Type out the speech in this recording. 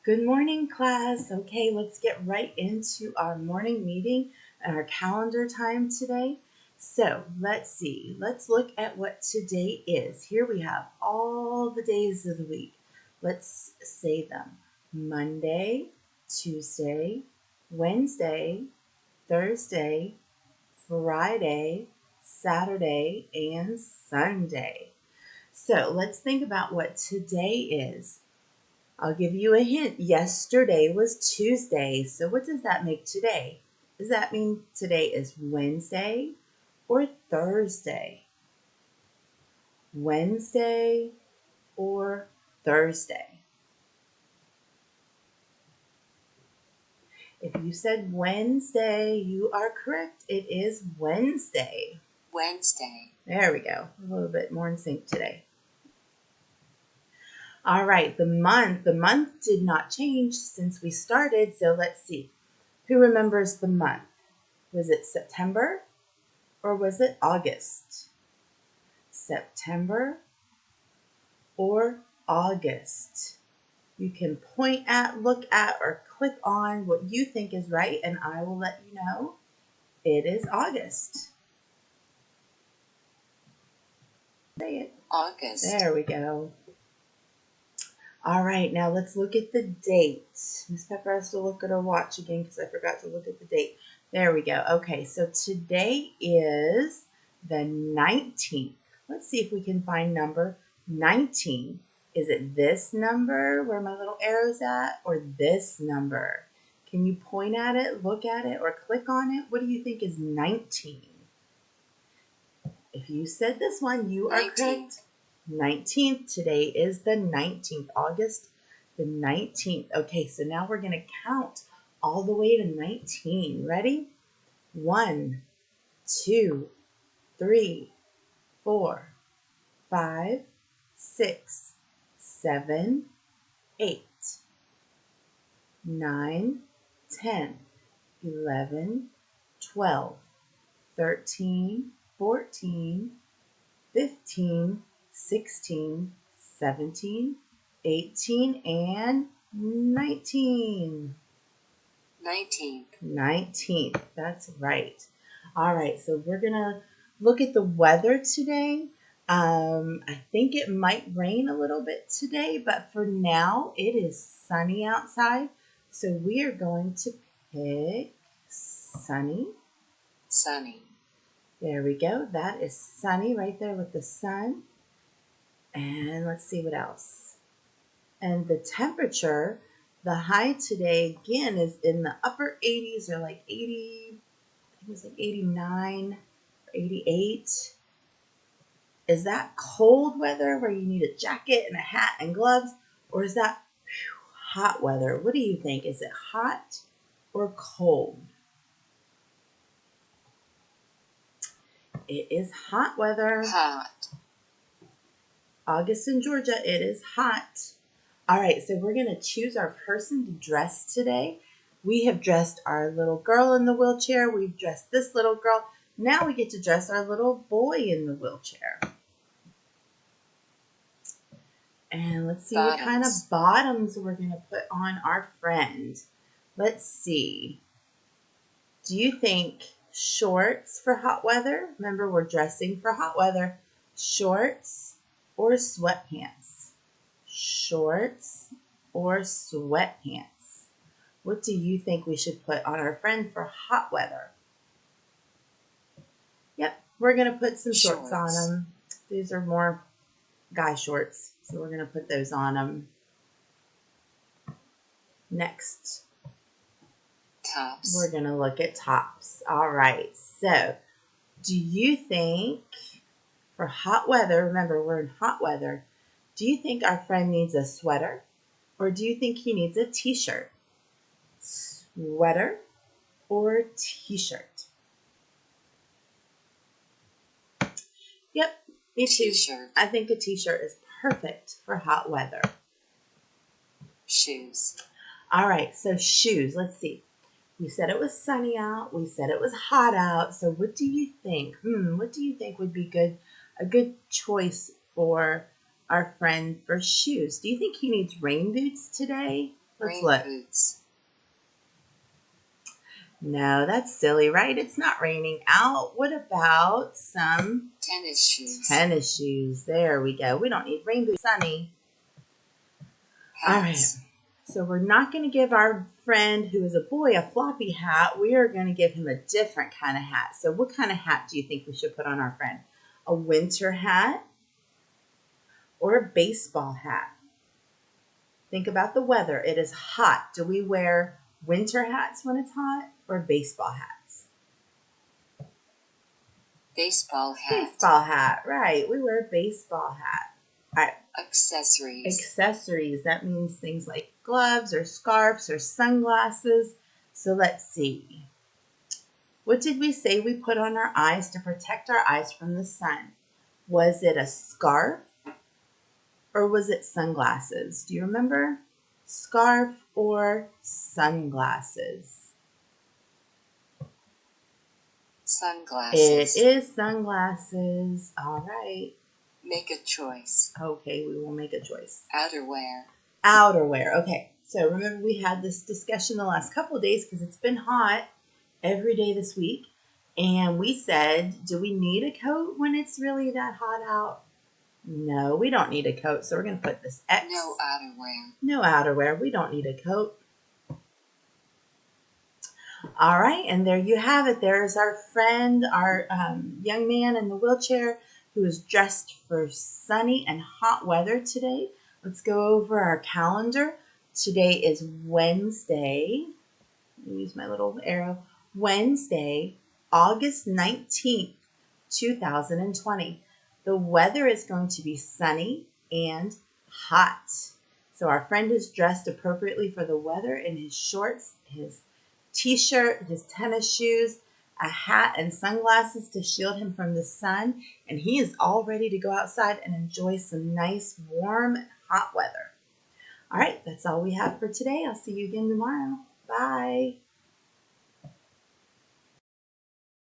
Good morning, class. Okay, let's get right into our morning meeting and our calendar time today. So let's see. Let's look at what today is. Here we have all the days of the week. Let's say them: Monday, Tuesday, Wednesday, Thursday, Friday, Saturday, and Sunday. So let's think about what today is. I'll give you a hint. Yesterday was Tuesday. So what does that make today? Does that mean today is Wednesday or Thursday? Wednesday or Thursday? If you said Wednesday, you are correct. It is Wednesday. Wednesday. There we go. A little bit more in sync today. All right, the month. The month did not change since we started. So let's see. Who remembers the month? Was it September or was it August? September or August? You can point at, look at, or click on what you think is right, and I will let you know it is August. Say it. August. There we go. All right, now let's look at the date. Miss Pepper has to look at her watch again because I forgot to look at the date. There we go. Okay, so today is the 19th. Let's see if we can find number 19. Is it this number where my little arrow's at or this number? Can you point at it, look at it, or click on it? What do you think is 19? If you said this one, you are 19th. correct. 19th. Today is the 19th, August the 19th. Okay, so now we're going to count all the way to 19. Ready? 1, 2, 3, 4, 5, 6, 7, 8, 9, 10, 11, 12, 13, 14, 15, 16, 17, 18, and 19. 19th. 19th. That's right. All right, so we're going to look at the weather today. I think it might rain a little bit today, but for now it is sunny outside. So we are going to pick sunny. Sunny. There we go. That is sunny right there with the sun. And let's see what else. And the temperature, the high today again is in the upper 80s or like 80, I think it was like 89 or 88. Is that cold weather where you need a jacket and a hat and gloves? Or is that hot weather? What do you think? Is it hot or cold? It is hot weather. Hot. August in Georgia, it is hot. All right, so we're going to choose our person to dress today. We have dressed our little girl in the wheelchair. We've dressed this little girl. Now we get to dress our little boy in the wheelchair. And let's see what kind of bottoms we're going to put on our friend. Let's see. Do you think shorts for hot weather? Remember, we're dressing for hot weather. Shorts or sweatpants? Shorts or sweatpants? What do you think we should put on our friend for hot weather? Yep, we're going to put some shorts on them. These are more guy shorts, so we're going to put those on them. Next, tops. We're going to look at tops. All right, so do you think for hot weather, remember we're in hot weather, do you think our friend needs a sweater or do you think he needs a t-shirt? Sweater or t-shirt? Yep, me too. T-shirt. I think a t-shirt is perfect for hot weather. Shoes. All right, so shoes. Let's see. We said it was sunny out. We said it was hot out. So what do you think? What do you think would be a good choice for our friend for shoes? Do you think he needs rain boots today? Let's Rain look. boots. No, that's silly, right? It's not raining out. What about some Tennis shoes. tennis shoes? There we go. We don't need rain boots. Sunny. All right. Hats. So we're not going to give our friend who is a boy a floppy hat. We are going to give him a different kind of hat. So what kind of hat do you think we should put on our friend? A winter hat or a baseball hat? Think about the weather. It is hot. Do we wear winter hats when it's hot or baseball hats? Baseball hat. Baseball hat, right. We wear a baseball hat. All right. Accessories. Accessories, that means things like gloves or scarves or sunglasses. So let's see. What did we say we put on our eyes to protect our eyes from the sun? Was it a scarf or was it sunglasses? Do you remember? Scarf or sunglasses? Sunglasses. It is sunglasses. All right. Make a choice. Okay, we will make a choice. Outerwear. Outerwear. Okay, so remember we had this discussion the last couple of days because it's been hot every day this week. And we said, do we need a coat when it's really that hot out? No, we don't need a coat. So we're going to put this X. No outerwear. No outerwear. We don't need a coat. All right, and there you have it. There's our friend, our young man in the wheelchair who is dressed for sunny and hot weather today. Let's go over our calendar. Today is Wednesday. Let me use my little arrow. Wednesday, August 19th, 2020. The weather is going to be sunny and hot. So our friend is dressed appropriately for the weather in his shorts, his t-shirt, his tennis shoes, a hat and sunglasses to shield him from the sun, and he is all ready to go outside and enjoy some nice, warm, hot weather. All right, that's all we have for today. I'll see you again tomorrow. Bye.